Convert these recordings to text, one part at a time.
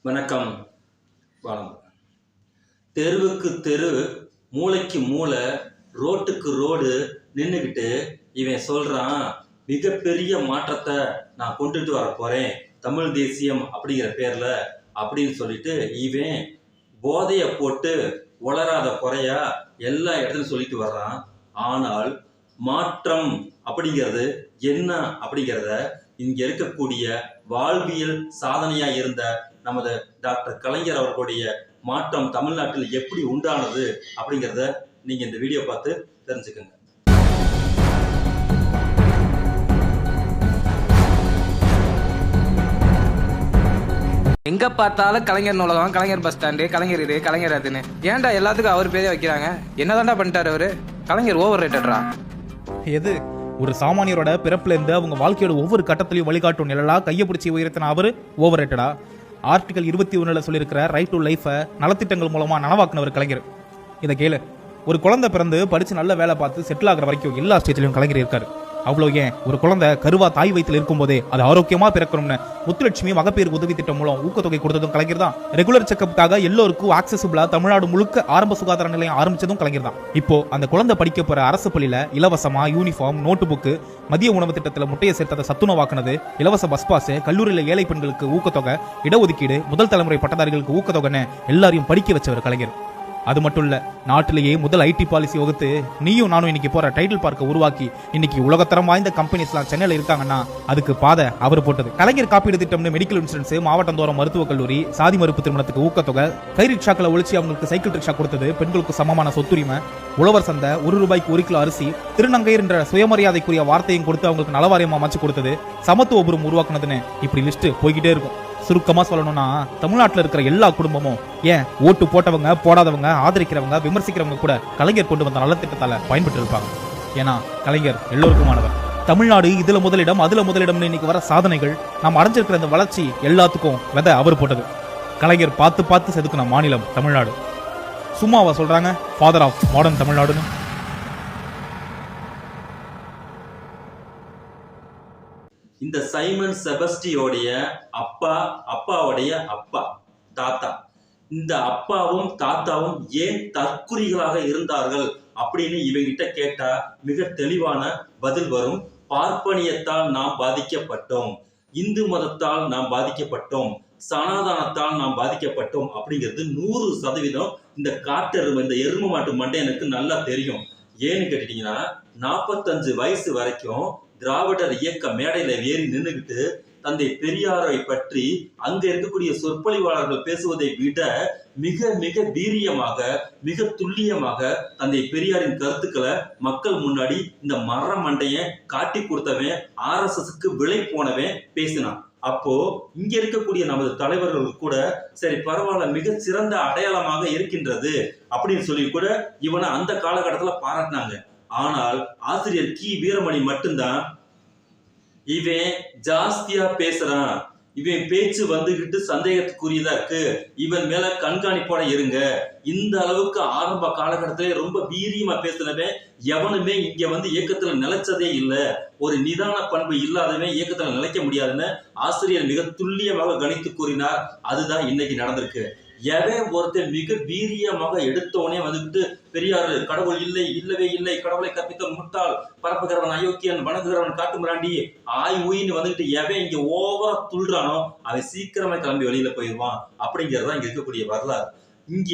வணக்கம். வணக்கம். தெருவுக்கு தெரு, மூளைக்கு மூளை, ரோட்டுக்கு ரோடு நின்றுக்கிட்டு இவன் சொல்றான், மிகப்பெரிய மாற்றத்தை நான் கொண்டுட்டு வர போறேன் தமிழ் தேசியம் அப்படிங்கிற பேர்ல அப்படின்னு சொல்லிட்டு இவன் போதைய போட்டு உளராத குறையா எல்லா இடத்துலையும் சொல்லிட்டு வர்றான். ஆனால் மாற்றம் அப்படிங்கிறது என்ன அப்படிங்கிறத இங்க இருக்கக்கூடிய வாழ்வியல் சாதனையா இருந்த நமது டாக்டர் கலைஞர் அவர்களுடைய மாற்றம் தமிழ்நாட்டில் எப்படி உண்டானது அப்படிங்கிறத நீங்க இந்த வீடியோ பார்த்து தெரிஞ்சுக்கங்க. எங்க பார்த்தாலும் கலைஞர் நூலகம், கலைஞர் பஸ் ஸ்டாண்டு, கலைஞர் இது, கலைஞர் அதுன்னு ஏன்டா எல்லாத்துக்கும் அவர் பேரே வைக்கிறாங்க? என்னதான்டா பண்ணிட்டாரு அவரு? கலைஞர் ஓவர் ரேட்டட்ரா. எது ஒரு சாமானியரோட பிறப்புல இருந்து அவங்க வாழ்க்கையோட ஒவ்வொரு கட்டத்திலையும் வழிகாட்டும் நிழலா கையை பிடிச்சி உயர்த்தின அவரு ஓவர் ரேட்டடா? ஆர்டிகல் 21 சொல்லியிருக்கிற ரைட் டு லைஃபை நலத்திட்டங்கள் மூலமா நனவாக்குனவர் கலைஞர். இதை கேளு, ஒரு குழந்தை பிறந்து படிச்சு நல்ல வேலை பார்த்து செட்டில் ஆகிற வரைக்கும் எல்லா ஸ்டேஜ்லயும் கலைஞர் இருக்காரு. அவ்வளோ ஏன், ஒரு குழந்தை கருவா தாய் வயிற்றில் இருக்கும் போதே அது ஆரோக்கியமா பிறக்கணும்னு முத்துலட்சுமி மகப்பேறு உதவி திட்டம் மூலம் ஊக்கத்தொகை கொடுத்ததும் கலைஞர் தான். ரெகுலர் செக்கப்புக்காக எல்லோருக்கும் ஆக்சசிபிளா தமிழ்நாடு முழுக்க ஆரம்ப சுகாதார நிலையம் ஆரம்பிச்சதும் கலைஞர் தான். இப்போ அந்த குழந்தை படிக்க போற அரசு பள்ளியில இலவசமா யூனிஃபார்ம், நோட்டு புக்கு, மதிய உணவு திட்டத்தில் முட்டையை சேர்த்ததை சத்துணவாக்குனது, இலவச பஸ் பாஸ், கல்லூரியில் ஏழை பெண்களுக்கு ஊக்கத்தொகை, இடஒதுக்கீடு, முதல் தலைமுறை பட்டதாரிகளுக்கு ஊக்கத்தொகைன்னு எல்லாரையும் படிக்க வச்சவர் கலைஞர். அது மட்டும் இல்ல, நாட்டிலேயே முதல் ஐடி பாலிசி வகுத்து நீயும் நானும் இன்னைக்கு போற டைட்டில் பார்க்க உருவாக்கி இன்னைக்கு உலகத்தரம் வாய்ந்த கம்பெனிஸ்லாம் சென்னையில இருக்காங்கன்னா அதுக்கு பாதை அவர் போட்டது. கலைஞர் காப்பீடு திட்டம்னு மெடிக்கல் இன்சூரன்ஸ், மாவட்டந்தோறும் மருத்துவக் கல்லூரி, சாதி மறுப்பு திருமணத்துக்கு ஊக்கத்தொகை, கை ரிக்ஷாக்களை ஒழிச்சு அவங்களுக்கு சைக்கிள் ரிக்ஷா கொடுத்தது, பெண்களுக்கு சமமான சொத்துரிமை, உழவர் சந்தை, ₹1 1 கிலோ அரிசி, திருநங்கையர் என்ற சுயமரியாதைக்குரிய வார்த்தையும் கொடுத்து அவங்களுக்கு நலவாரியம் அமைச்சு கொடுத்தது, சமத்துவபுரம் உருவாக்குனதுன்னு இப்படி லிஸ்ட் போய்கிட்டே இருக்கும். சுருக்கமா சொல்லணும்னா தமிழ்நாட்டில் இருக்கிற எல்லா குடும்பமும், ஏன் ஓட்டு போட்டவங்க, போடாதவங்க, ஆதரிக்கிறவங்க, விமர்சிக்கிறவங்க கூட கலைஞர் கொண்டு வந்த நலத்திட்டத்தால பயன்பட்டு இருப்பாங்க. ஏன்னா கலைஞர் எல்லோருக்குமானவர். தமிழ்நாடு இதுல முதலிடம் அதுல முதலிடம்னு இன்னைக்கு வர சாதனைகள், நாம் அடைஞ்சிருக்கிற இந்த வளர்ச்சி எல்லாத்துக்கும் விதை அவர் போட்டது. கலைஞர் பார்த்து பார்த்து செதுக்கின மாநிலம் தமிழ்நாடு. சும்மாவா சொல்றாங்க ஃபாதர் ஆஃப் மாடர்ன் தமிழ்நாடுன்னு? இந்த சைமன் செபஸ்டியோடைய அப்பாவுடைய அப்பா, தாத்தா, இந்த அப்பாவும் தாத்தாவும் ஏன் தற்குறிகளாக இருந்தார்கள் அப்படின்னு இவங்கிட்ட கேட்டா மிக தெளிவான பதில் வரும். பார்ப்பனியத்தால் நாம் பாதிக்கப்பட்டோம், இந்து மதத்தால் நாம் பாதிக்கப்பட்டோம், சனாதனத்தால் நாம் பாதிக்கப்பட்டோம் அப்படிங்கிறது 100% இந்த காட்டெருமை, இந்த எரும மாட்டு மண்டையனுக்கு நல்லா தெரியும். ஏன்னு கேட்டீங்கன்னா, 45 வயசு வரைக்கும் திராவிடர் இயக்க மேடையில ஏறி நின்றுகிட்டு தந்தை பெரியாரை பற்றி அங்க இருக்கக்கூடிய சொற்பொழிவாளர்கள் பேசுவதை விட மிக மிக வீரியமாக, மிக துல்லியமாக தந்தை பெரியாரின் கருத்துக்களை மக்கள் முன்னாடி இந்த மர மண்டைய காட்டி கொடுத்தவன், RSSக்கு விலை போனவன் பேசினான். அப்போ இங்க இருக்கக்கூடிய நமது தலைவர்கள் கூட சரி பரவாயில்ல, மிக சிறந்த அடையாளமாக இருக்கின்றது அப்படின்னு சொல்லி கூட இவனை அந்த காலகட்டத்துல பாராட்டினாங்க. ஆனால் ஆசிரியர் கி வீரமணி மட்டும்தான், இவன் ஜாஸ்தியா பேசுறான், இவன் பேச்சு வந்துகிட்டு சந்தேகத்துக்குரியதா இருக்கு, இவன் மேல கண்காணிப்போட இருங்க, இந்த அளவுக்கு ஆரம்ப காலகட்டத்திலே ரொம்ப வீரியமா பேசினவன் எவனுமே இங்க இயக்கத்துல நிலைச்சதே இல்லை. ஒரு நிதான பண்பு இல்லாதவன் இயக்கத்துல நிலைக்க முடியாதுன்னு ஆசிரியர் மிக துல்லியமாக கணித்து கூறினார். அதுதான் இன்னைக்கு நடந்திருக்கு. எவன் ஒருத்தர் மிக வீரியமாக எடுத்தவனே பெரியாரு கடவுள் இல்லை, இல்லவே இல்லை, கடவுளை கற்பித்த முட்டாள், பரப்புகிறவன் அயோக்கியன், வணங்குகிறவன் காட்டுமிராண்டி, ஊயின்னு எவன் இங்க ஓவரா துள்றானோ அவன் சீக்கிரமா கிளம்பி வெளியில போயிடுவான் அப்படிங்கறதான் இங்க இருக்கக்கூடிய வரலாறு. இங்க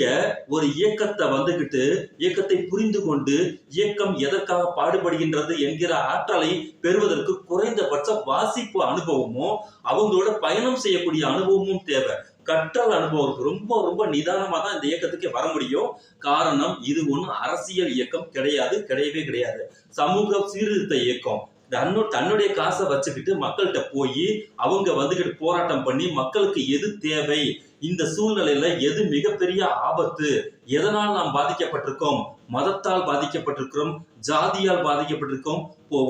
ஒரு இயக்கத்தை இயக்கத்தை புரிந்து கொண்டு இயக்கம் எதற்காக பாடுபடுகின்றது என்கிற ஆற்றலை பெறுவதற்கு குறைந்தபட்ச வாசிப்பு அனுபவமும் அவங்களோட பயணம் செய்யக்கூடிய அனுபவமும் தேவை. கற்றல் அனுபவம் ரொம்ப ரொம்ப நிதானமா தான் இந்த இயக்கத்துக்கு வர முடியும். காரணம், இது ஒன்றும் அரசியல் இயக்கம் கிடையவே கிடையாது. சமூக சீர்திருத்த இயக்கம். தன்னுடைய காசை வச்சுக்கிட்டு மக்கள்கிட்ட போய் அவங்க போராட்டம் பண்ணி மக்களுக்கு எது தேவை, இந்த சூழ்நிலையில எது மிகப்பெரிய ஆபத்து, எதனால் நாம் பாதிக்கப்பட்டிருக்கோம்? மதத்தால் பாதிக்கப்பட்டிருக்கிறோம், ஜாதியால் பாதிக்கப்பட்டிருக்கோம்,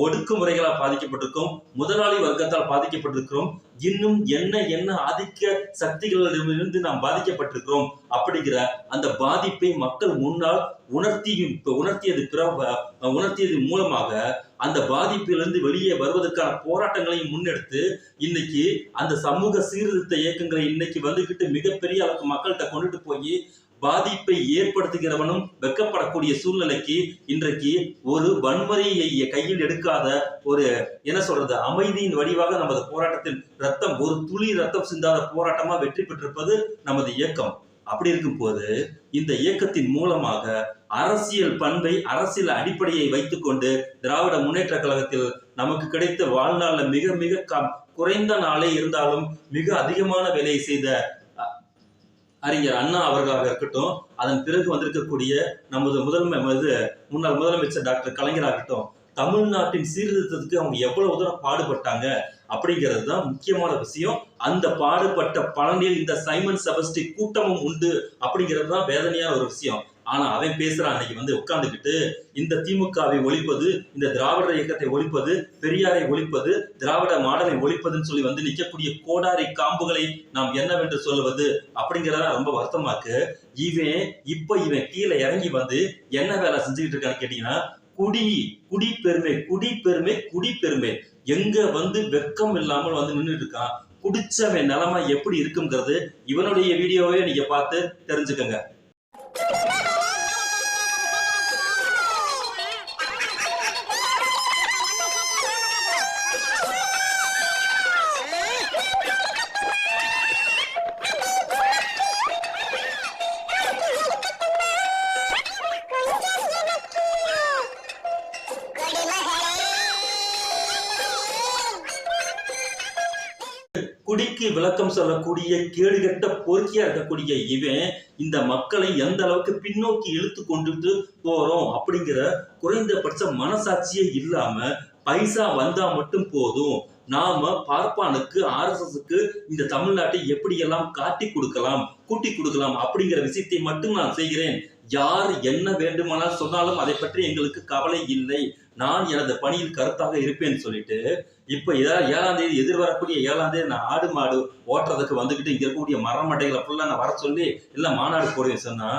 ஒடுக்குமுறைகளால் பாதிக்கப்பட்டிருக்கோம், முதலாளி வர்க்கத்தால் பாதிக்கப்பட்டிருக்கிறோம், இன்னும் என்ன ஆதிக்க சக்திகளிடமிருந்து நாம் பாதிக்கப்பட்டிருக்கிறோம் அப்படிங்கிற அந்த பாதிப்பை மக்கள் முன்னால் உணர்த்தியது மூலமாக அந்த பாதிப்பிலிருந்து வெளியே வருவதற்கான போராட்டங்களையும் முன்னெடுத்து இன்னைக்கு அந்த சமூக சீர்திருத்த இயக்கங்களை இன்னைக்கு வந்துகிட்டு மிகப்பெரிய அளவுக்கு மக்கள்கிட்ட கொண்டுட்டு போய் பாதிப்பை ஏற்படுத்துகிறவனும் வெக்கப்படக்கூடிய சூழ்நிலைக்கு இன்றைக்கு ஒரு வன்முறையை கையில் எடுக்காத ஒரு அமைதியின் வடிவாக நமது போராட்டத்தின் ஒரு துளி ரத்தம் சிந்தாத போராட்டமா வெற்றி பெற்றிருப்பது நமது இயக்கம். அப்படி இருக்கும் போது இந்த இயக்கத்தின் மூலமாக அரசியல் பண்பை, அரசியல் அடிப்படையை வைத்துக்கொண்டு திராவிட முன்னேற்ற கழகத்தில் நமக்கு கிடைத்த வாழ்நாள்ல மிக மிக குறைந்த நாளே இருந்தாலும் மிக அதிகமான வேலையை செய்த அறிஞர் அண்ணா அவர்களாக இருக்கட்டும், அதன் பிறகு வந்திருக்கக்கூடிய நமது முன்னாள் முதலமைச்சர் டாக்டர் கலைஞராகட்டும், தமிழ்நாட்டின் சீர்திருத்தத்துக்கு அவங்க எவ்வளவு தூரம் பாடுபட்டாங்க அப்படிங்கிறது தான் முக்கியமான விஷயம். அந்த பாடுபட்ட பலனில் இந்த சைமன் செபஸ்டி கூட்டமும் உண்டு அப்படிங்கிறது தான் வேதனையான ஒரு விஷயம். ஆனா அவன் பேசுறான் அன்னைக்கு உட்கார்ந்துக்கிட்டு இந்த திமுகவை ஒழிப்பது, இந்த திராவிட இயக்கத்தை ஒழிப்பது, பெரியாரை ஒழிப்பது, திராவிட மாடலை ஒழிப்பதுன்னு சொல்லி நிற்கக்கூடிய கோடாரி காம்புகளை நாம் என்னவென்று சொல்லுவது அப்படிங்கிறத ரொம்ப வருத்தமாக்கு. இவன் கீழே இறங்கி என்ன வேலை செஞ்சுக்கிட்டு இருக்கான்னு கேட்டீங்கன்னா, குடிப்பெருமை எங்க வெக்கம் இல்லாமல் நின்றுட்டு இருக்கான். குடிச்சவன் நிலைமை எப்படி இருக்குங்கிறது இவனுடைய வீடியோவே நீங்க பார்த்து தெரிஞ்சுக்கங்க. குடிக்கு விளக்கம் சொல்லக்கூடிய கேடுகட்ட பொறுக்கியா இருக்கக்கூடிய இவன் இந்த மக்களை எந்த அளவுக்கு பின்னோக்கி இழுத்து கொண்டுட்டு போறோம் அப்படிங்கிற குறைந்தபட்ச மனசாட்சியே இல்லாம பைசா வந்தா மட்டும் போதும், நாம பார்ப்பானுக்கு RSSக்கு இந்த தமிழ்நாட்டை எப்படியெல்லாம் காட்டி கொடுக்கலாம், கூட்டி கொடுக்கலாம் அப்படிங்கிற விஷயத்தை மட்டும் நான் செய்கிறேன். யார் என்ன வேண்டுமானால் சொன்னாலும் அதை பற்றி எங்களுக்கு கவலை இல்லை, நான் எனது பணியில் கருத்தாக இருப்பேன்னு சொல்லிட்டு இப்ப 7ஆம் தேதி எதிர்வரக்கூடிய 7ஆம் தேதி நான் ஆடு மாடு ஓட்டுறதுக்கு இங்க இருக்கக்கூடிய மரமட்டைகளை ஃபுல்லா நான் வர சொல்லி இல்ல மாநாடு போடுவேன் சொன்னா,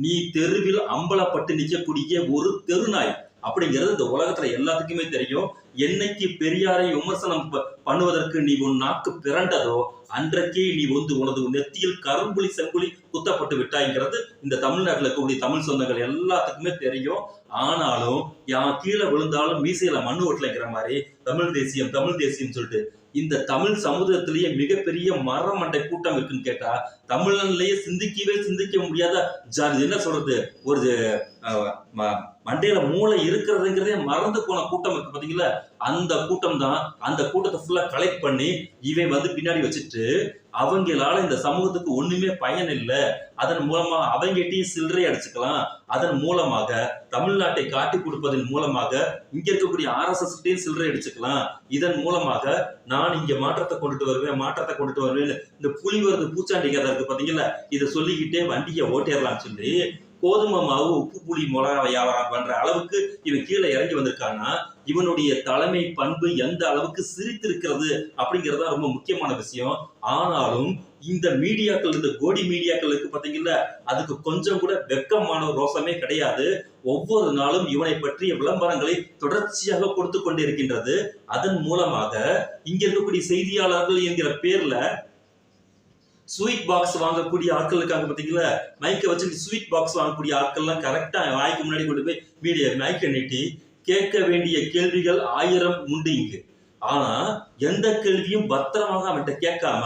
நீ தெருவில் அம்பலப்பட்டு நிற்கக்கூடிய ஒரு தெருநாய் அப்படிங்கிறது இந்த உலகத்துல எல்லாத்துக்குமே தெரியும். என்னைக்கு பெரியாரை விமர்சனம் பண்ணுவதற்கு நீ உன் நாக்கு பிறண்டதோ அன்றைக்கே நீ உனது நெத்தியில் கரும்புலி செங்குலி குத்தப்பட்டு விட்டாய்ங்கிறது இந்த தமிழ்நாட்டில் இருக்கக்கூடிய தமிழ் சொந்தங்கள் எல்லாத்துக்குமே தெரியும். ஆனாலும் கீழே விழுந்தாலும் மீசையில மண்ணு ஓட்டலைங்கிற மாதிரி தமிழ் தேசியம் சொல்லிட்டு இந்த தமிழ் சமுதாயத்திலேயே மிகப்பெரிய மரமண்டை கூட்டம் இருக்குன்னு கேட்டா, தமிழ்நாட்டிலேயே சிந்திக்க முடியாத என்ன சொல்றது, ஒரு மண்டையில மூளை இருக்கிறதுங்கிறதே மறந்து போன கூட்டம் இருக்கு பாத்தீங்களா, அந்த கூட்டம் தான். அந்த கூட்டத்தை ஃபுல்லா கலெக்ட் பண்ணி இவன் பின்னாடி வச்சுட்டு அவங்களால இந்த சமூகத்துக்கு ஒண்ணுமே பயன் இல்லை, அதன் மூலமா அவங்ககிட்டயும் சில்லறை அடிச்சுக்கலாம், அதன் மூலமாக தமிழ்நாட்டை காட்டி கொடுப்பதன் மூலமாக இங்க இருக்கக்கூடிய RSS கிட்டையும் சில்லறை அடிச்சுக்கலாம், இதன் மூலமாக நான் இங்க மாற்றத்தை கொண்டுட்டு வருவேன் இந்த புலி வருது பூச்சாண்டி கதை இருக்கு பாத்தீங்களா, இதை சொல்லிக்கிட்டே வண்டியை ஓட்டிடலாம்னு சொல்லி கோதுமை மாவு உப்பு புளி மிளகா வியாபாரம் பண்ற அளவுக்கு இவன் கீழே இறங்கி வந்திருக்கான்னா இவனுடைய தலைமை பண்பு எந்த அளவுக்கு சிரித்திருக்கிறது அப்படிங்கறதா ரொம்ப முக்கியமான விஷயம். ஆனாலும் இந்த மீடியாக்கள், இந்த கோடி மீடியாக்களுக்கு பாத்தீங்கன்னா அதுக்கு கொஞ்சம் கூட வெக்கமான ரோசமே கிடையாது. ஒவ்வொரு நாளும் இவனை பற்றிய விளம்பரங்களை தொடர்ச்சியாக கொடுத்து கொண்டே இருக்கின்றது. அதன் மூலமாக இங்க இருக்கக்கூடிய செய்தியாளர்கள் என்கிற பேர்ல ஸ்வீட் பாக்ஸ் வாங்கக்கூடிய ஆட்கள் இருக்காங்க பாத்தீங்களா, மைக்கை வச்சு ஸ்வீட் பாக்ஸ் வாங்கக்கூடிய ஆட்கள்லாம் கரெக்டா வாய்க்கு முன்னாடி கொண்டு போய் மீடியா மைக்கை நீட்டி கேட்க வேண்டிய கேள்விகள் 1000 உண்டு இங்கு. ஆனா எந்த கேள்வியும் பத்திரமாக அவன்கிட்ட கேட்காம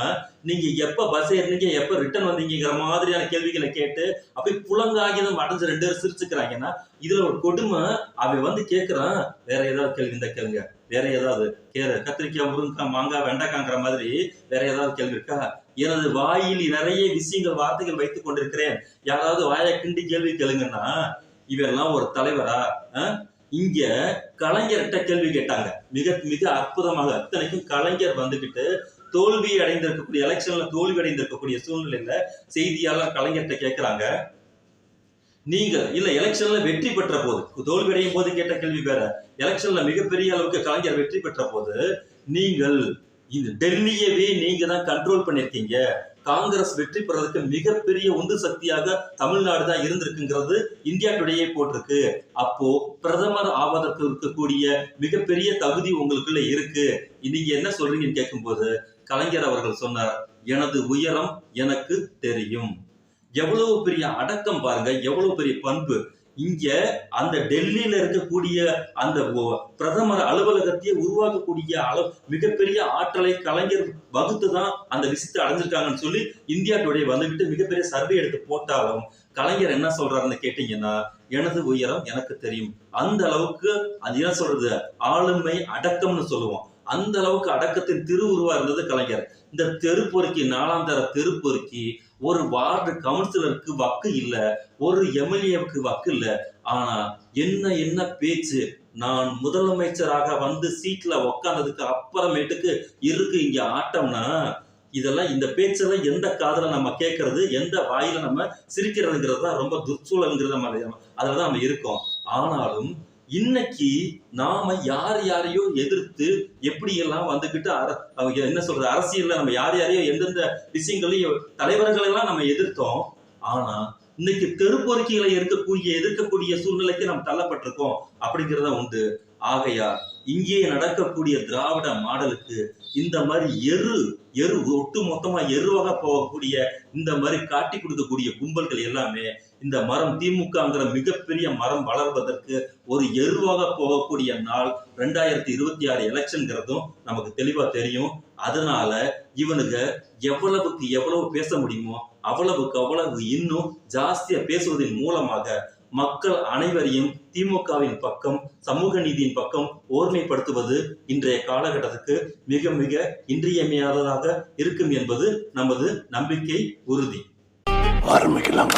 நீங்க எப்ப பஸ் ஏறினீங்க, எப்ப ரிட்டர்ன் வந்தீங்கிற மாதிரியான கேள்விகளை கேட்டு அப்படி புலங்காகிதம் அடைஞ்சு 2 பேரும் சிரிச்சுக்கிறாங்கன்னா இதுல ஒரு கொடுமை. அவன் கேட்கிறான், வேற ஏதாவது கேள்வி இந்த கேளுங்க, வேற ஏதாவது கத்திரிக்காய் முருங்கைக்காய் மாங்காய் வெண்டைக்காங்கிற மாதிரி வேற ஏதாவது கேள்வி இருக்கா, எனது வாயில் நிறைய விஷயங்கள் வார்த்தைகள் வைத்துக் கொண்டிருக்கிறேன், யாராவது வாயை கிண்டி கேள்வி கேளுங்கன்னா இவெல்லாம் ஒரு தலைவரா? இங்க கலைஞர்கிட்ட கேள்வி கேட்டாங்க மிக மிக அற்புதமாக. அத்தனைக்கும் கலைஞர் தோல்வி அடைந்திருக்கக்கூடிய எலெக்ஷன்ல தோல்வி அடைந்திருக்கக்கூடிய சூழ்நிலையில செய்தியாளர் கலைஞர்கிட்ட கேட்கிறாங்க, நீங்கள் இல்ல எலெக்ஷன்ல வெற்றி பெற்ற போது, தோல்வி அடையும் போது கேட்ட கேள்வி வேற. எலெக்ஷன்ல மிகப்பெரிய அளவுக்கு கலைஞர் வெற்றி பெற்ற போது நீங்கள் இந்த டெல்லியவே நீங்க தான் கண்ட்ரோல் பண்ணிருக்கீங்க. காங்கிரஸ் வெற்றி பெறதுக்கு மிகப்பெரிய உந்து சக்தியாக தமிழ்நாடு தான் இருந்திருக்குங்கிறது இந்தியா டுடே போட்டிருக்கு. அப்போ பிரதமர் ஆவதற்கு இருக்கக்கூடிய மிகப்பெரிய தகுதி உங்களுக்குள்ள இருக்கு. நீங்க என்ன சொல்றீங்கன்னு கேட்கும்போது கலைஞர் அவர்கள் சொன்னார், எனது உயரம் எனக்கு தெரியும். எவ்வளவு பெரிய அடக்கம் பாருங்க, எவ்வளவு பெரிய பண்பு. இங்க அந்த டெல்லியில இருக்கக்கூடிய அந்த பிரதமர் அலுவலகத்தையே உருவாக்கக்கூடிய அளவு மிகப்பெரிய ஆற்றலை கலைஞர் வகுத்துதான் அந்த விஷயத்தை அடைஞ்சிருக்காங்கன்னு சொல்லி இந்தியா டுடே வந்துகிட்டு மிகப்பெரிய சர்வே எடுத்து போட்டாலும் கலைஞர் என்ன சொல்றாருன்னு கேட்டீங்கன்னா, எனது உயரம் எனக்கு தெரியும். அந்த அளவுக்கு அது என்ன சொல்றது, ஆளுமை அடக்கம்னு சொல்லுவோம். அந்த அளவுக்கு அடக்கத்தின் திருவுருவா இருந்தது கலைஞர். இந்த தெருப்பொறுக்கி, 4ஆம் தர தெருப்பொறுக்கி, ஒரு வார்டு கவுன்சிலருக்கு வக்கு இல்ல, ஒரு எம்எல்ஏவுக்கு வக்கு இல்ல. ஆனா என்ன பேச்சு, நான் முதலமைச்சராக வந்து சீட்ல உக்காந்ததுக்கு அப்புறமேட்டுக்கு இருக்கு இங்க ஆட்டம்னா, இதெல்லாம் இந்த பேச்செல்லாம் எந்த காதுல நம்ம கேட்கறது, எந்த வாயில நம்ம சிரிக்கிறதுங்கிறது தான் ரொம்ப துர்ச்சூழல்ங்கிறத அதுலதான் நம்ம இருக்கோம். ஆனாலும் இன்னைக்கு நாம யாரையோ எதிர்த்து எப்படி எல்லாம் வந்துகிட்டு என்ன சொல்றது, அரசியல்ல நம்ம யாரையோ எந்தெந்த விஷயங்களையும் தலைவர்கள் எல்லாம் நம்ம எதிர்த்தோம். ஆனா இன்னைக்கு தெருப்பொறுக்கிகளை எதிர்க்கக்கூடிய சூழ்நிலைக்கு நாம் தள்ளப்பட்டிருக்கோம் அப்படிங்கிறத உண்டு. ஆகையா இங்கே நடக்கக்கூடிய திராவிட மாடலுக்கு இந்த மாதிரி எரு ஒட்டு மொத்தமா எருவாக போகக்கூடிய இந்த மாதிரி காட்டி கொடுக்கக்கூடிய கும்பல்கள் எல்லாமே இந்த மரம் திமுகங்கிற மிகப்பெரிய மரம் வளர்வதற்கு ஒரு எருவாக போகக்கூடிய நாள் 2026 எலெக்ஷன்ங்கிறதும் நமக்கு தெளிவா தெரியும். அதனால இவனுங்க எவ்வளவுக்கு எவ்வளவு பேச முடியுமோ அவ்வளவுக்கு அவ்வளவு இன்னும் ஜாஸ்தியா பேசுவதன் மூலமாக மக்கள் அனைவரையும் திமுகவின் பக்கம், சமூக நீதியின் பக்கம் ஓர்மைப்படுத்துவது இன்றைய காலகட்டத்துக்கு மிக மிக இன்றியமையாததாக இருக்கும் என்பது நமது நம்பிக்கை உறுதி. ஆரம்பிக்கலாம்.